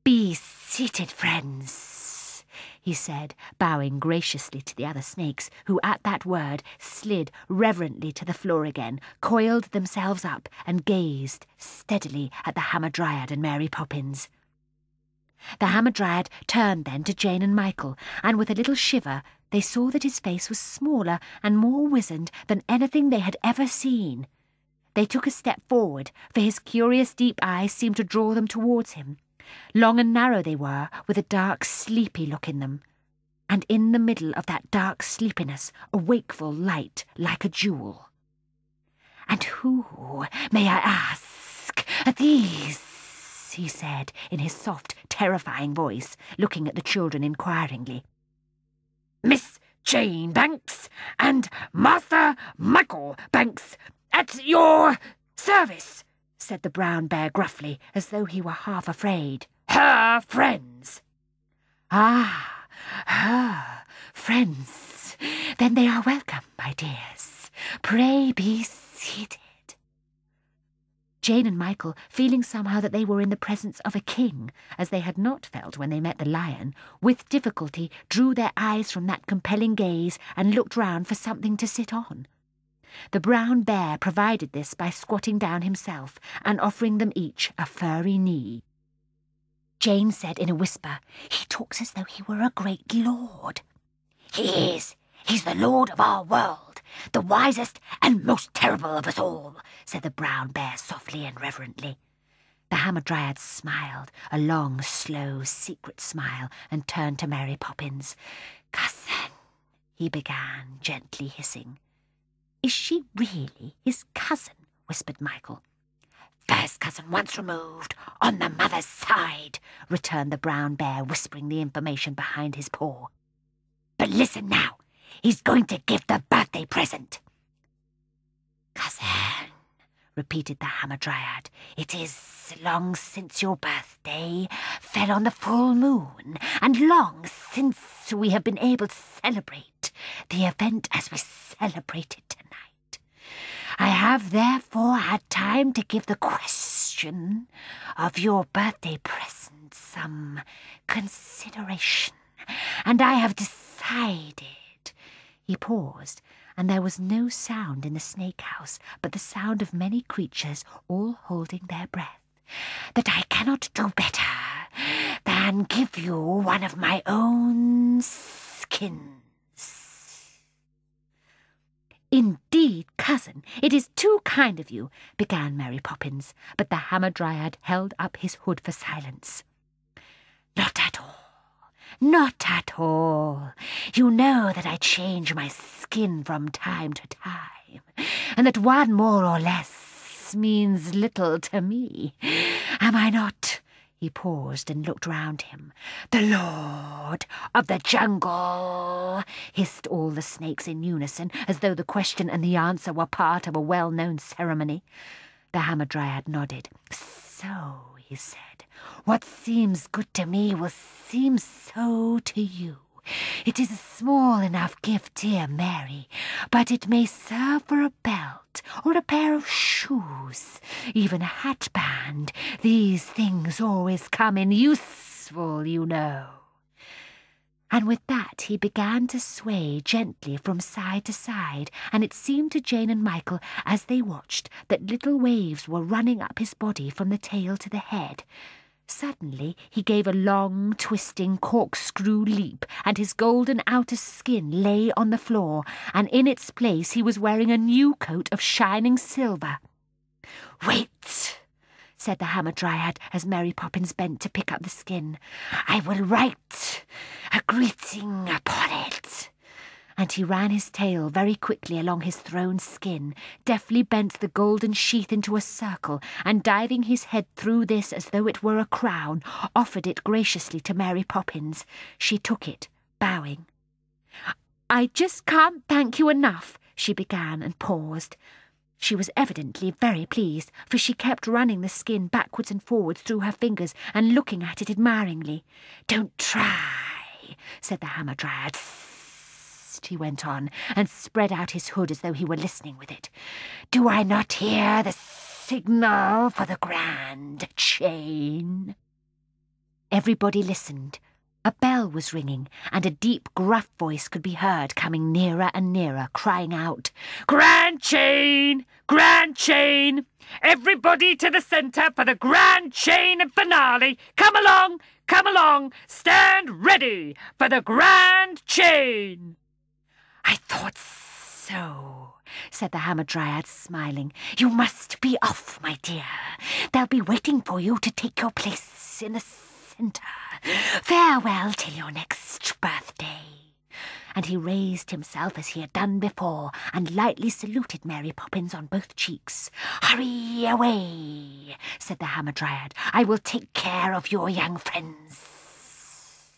"Be seated, friends," he said, bowing graciously to the other snakes, who at that word slid reverently to the floor again, coiled themselves up, and gazed steadily at the Hamadryad and Mary Poppins. The Hamadryad turned then to Jane and Michael, and with a little shiver they saw that his face was smaller and more wizened than anything they had ever seen. They took a step forward, for his curious deep eyes seemed to draw them towards him. Long and narrow they were, with a dark, sleepy look in them, and in the middle of that dark sleepiness a wakeful light like a jewel. "And who, may I ask, are these?" he said, in his soft, terrifying voice, looking at the children inquiringly. "Miss Jane Banks and Master Michael Banks, at your service," said the brown bear gruffly, as though he were half afraid. "Her friends." "Ah, her friends. Then they are welcome, my dears. Pray be seated." Jane and Michael, feeling somehow that they were in the presence of a king, as they had not felt when they met the lion, with difficulty drew their eyes from that compelling gaze and looked round for something to sit on. The brown bear provided this by squatting down himself and offering them each a furry knee. Jane said in a whisper, "He talks as though he were a great lord." "He is. He's the lord of our world, the wisest and most terrible of us all," said the brown bear softly and reverently. The Hamadryad smiled, a long, slow, secret smile, and turned to Mary Poppins. "Cousin," he began, gently hissing. "Is she really his cousin?" whispered Michael. "First cousin once removed, on the mother's side," returned the brown bear, whispering the information behind his paw. "But listen now. He's going to give the birthday present." "Cousin," repeated the Hamadryad, "it is long since your birthday fell on the full moon, and long since we have been able to celebrate the event as we celebrate it tonight. I have therefore had time to give the question of your birthday present some consideration, and I have decided—" He paused, and there was no sound in the snake house but the sound of many creatures all holding their breath, "that I cannot do better than give you one of my own skins." "Indeed, cousin, it is too kind of you," began Mary Poppins, but the Hamadryad held up his hood for silence. "Not at all. Not at all. You know that I change my skin from time to time, and that one more or less means little to me. Am I not—" He paused and looked round him. "The Lord of the Jungle," hissed all the snakes in unison, as though the question and the answer were part of a well-known ceremony. The Hamadryad nodded. "So," he said, "what seems good to me will seem so to you. It is a small enough gift, dear Mary, but it may serve for a belt, or a pair of shoes, even a hatband. These things always come in useful, you know." And with that he began to sway gently from side to side, and it seemed to Jane and Michael, as they watched, that little waves were running up his body from the tail to the head. Suddenly he gave a long, twisting, corkscrew leap, and his golden outer skin lay on the floor, and in its place he was wearing a new coat of shining silver. "Wait," said the Hamadryad, as Mary Poppins bent to pick up the skin. "I will write a greeting upon it." And he ran his tail very quickly along his thrown skin, deftly bent the golden sheath into a circle, and diving his head through this as though it were a crown, offered it graciously to Mary Poppins. She took it, bowing. "I just can't thank you enough," she began, and paused. She was evidently very pleased, for she kept running the skin backwards and forwards through her fingers and looking at it admiringly. "Don't try," said the Hamadryad. He went on, and spread out his hood as though he were listening with it. "Do I not hear the signal for the grand chain?" Everybody listened. A bell was ringing, and a deep, gruff voice could be heard coming nearer and nearer, crying out, "Grand chain! Grand chain! Everybody to the centre for the grand chain and finale! Come along! Come along! Stand ready for the grand chain!" "I thought so," said the Hamadryad, smiling. "You must be off, my dear. They'll be waiting for you to take your place in the centre. Farewell till your next birthday." And he raised himself as he had done before, and lightly saluted Mary Poppins on both cheeks. "Hurry away," said the Hamadryad. "I will take care of your young friends."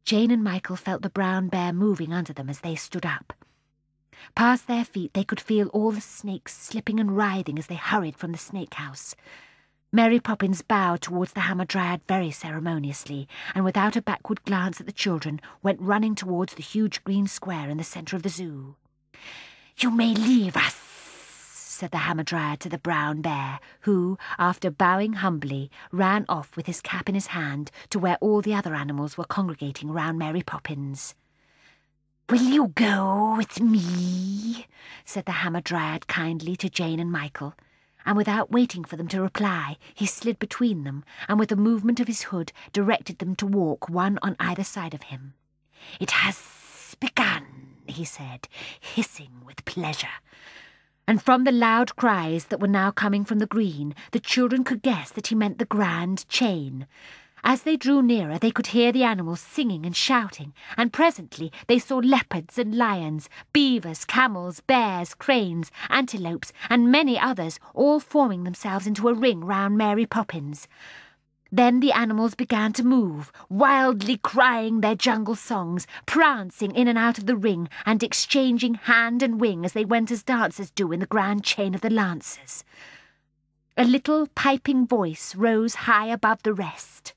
Jane and Michael felt the brown bear moving under them as they stood up. Past their feet they could feel all the snakes slipping and writhing as they hurried from the snake house. Mary Poppins bowed towards the Hamadryad very ceremoniously, and without a backward glance at the children, went running towards the huge green square in the centre of the zoo. "You may leave us," said the Hamadryad to the brown bear, who, after bowing humbly, ran off with his cap in his hand to where all the other animals were congregating round Mary Poppins. "Will you go with me?" said the Hamadryad kindly to Jane and Michael, and without waiting for them to reply, he slid between them, and with a movement of his hood directed them to walk one on either side of him. "It has begun," he said, hissing with pleasure. And from the loud cries that were now coming from the green, the children could guess that he meant the grand chain. As they drew nearer, they could hear the animals singing and shouting, and presently they saw leopards and lions, beavers, camels, bears, cranes, antelopes, and many others, all forming themselves into a ring round Mary Poppins. Then the animals began to move, wildly crying their jungle songs, prancing in and out of the ring, and exchanging hand and wing as they went as dancers do in the grand chain of the Lancers. A little piping voice rose high above the rest.